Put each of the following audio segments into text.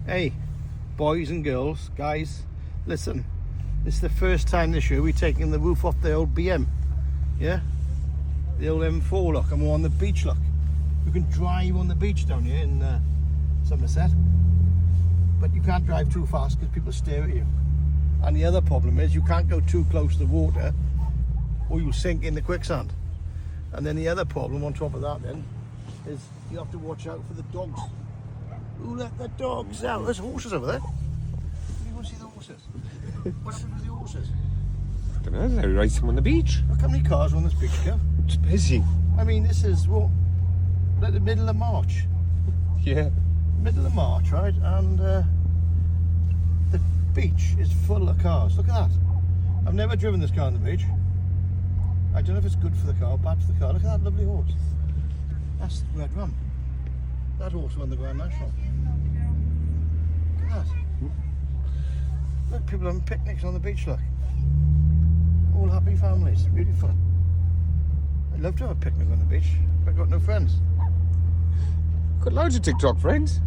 Hey, boys and girls, guys, listen. This is the first time this year we're taking the roof off the old BM. Yeah? The old M4, look, and we're on the beach, look. You can drive on the beach down here in Somerset. But you can't drive too fast because people stare at you. And the other problem is you can't go too close to the water or you'll sink in the quicksand. And then the other problem on top of that then is you have to watch out for the dogs. Who let the dogs out? There's horses over there. You want to see the horses? What happened with the horses? I don't know, they race them on the beach. Look how many cars are on this beach here. It's busy. I mean, this is what, like the middle of March. Yeah. Middle of March, right? And the beach is full of cars. Look at that. I've never driven this car on the beach. I don't know if it's good for the car or bad for the car. Look at that lovely horse. That's the Red Rum. That horse won the Grand National. Look at that. Look, people having picnics on the beach, look. All happy families. Beautiful. I'd love to have a picnic on the beach, but I've got no friends. Got loads of TikTok friends.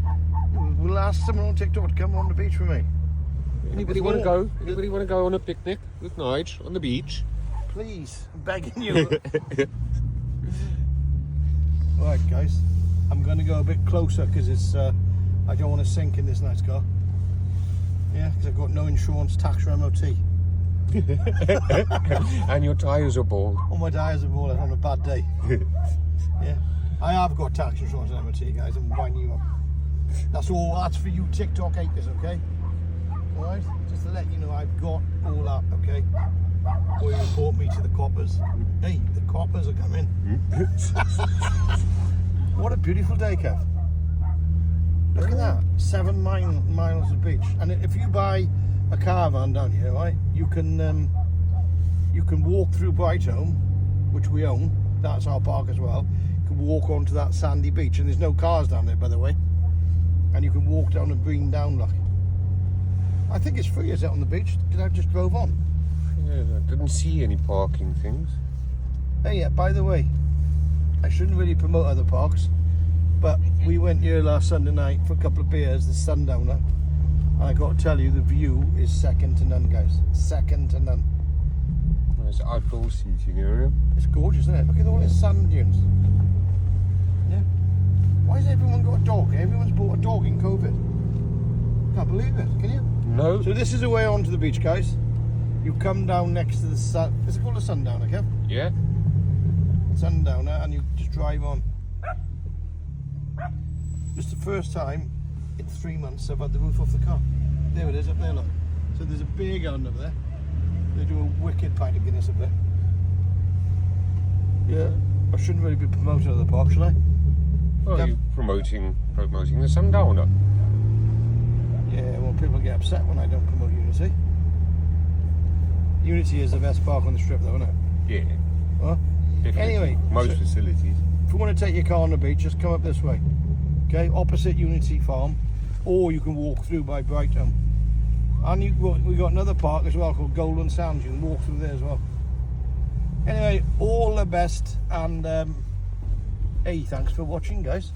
We'll ask someone on TikTok to come on the beach with me. Anybody want to go? Anybody want to go on a picnic with Nige on the beach? Please, I'm begging you. Right, guys, I'm going to go a bit closer because it's. I don't want to sink in this nice car. Yeah, because I've got no insurance, tax, or MOT. And your tyres are bald. All my tyres are bald on a bad day. Yeah, I have got tax, insurance, and MOT, guys. I'm winding you up. That's all. That's for you TikTok haters, okay? All right, just to let you know, I've got all that, okay? Or you report me to the coppers. Hey, the coppers are coming. What a beautiful day, Kev. Look at that, 7 miles of beach. And if you buy a caravan down here, right, you can walk through Brightholme, which we own. That's our park as well. You can walk onto that sandy beach, and there's no cars down there, by the way. And you can walk down and bring down, look. I think it's free, is it, on the beach? Because I just drove on. Yeah, I didn't see any parking things. Hey, yeah, by the way, I shouldn't really promote other parks, but we went here last Sunday night for a couple of beers, the Sundowner, and I got to tell you, the view is second to none, guys. Second to none. There's outdoor seating area. It's gorgeous, isn't it? Look at all these sand dunes. Yeah. Why has everyone got a dog? Everyone's bought a dog in COVID. Can't believe it, can you? No. So this is the way onto the beach, guys. You come down next to the sun. Is it called a Sundowner, Kev? Yeah. Sundowner, and you just drive on. Just the first time in 3 months I've had the roof off the car. There it is, up there, look. So there's a beer garden up there. They do a wicked pint of Guinness up there. Yeah, I shouldn't really be promoting other parks, should I? Well, you're promoting the Sundowner. Yeah, well, people get upset when I don't promote Unity. Unity is the best park on the strip, though, isn't it? Yeah. Huh? Definitely. Anyway, Most so facilities. if you want to take your car on the beach, just come up this way. Okay, opposite Unity Farm, or you can walk through by Brightholme. And we got another park as well called Golden Sands. You can walk through there as well. Anyway, all the best, and hey, thanks for watching, guys.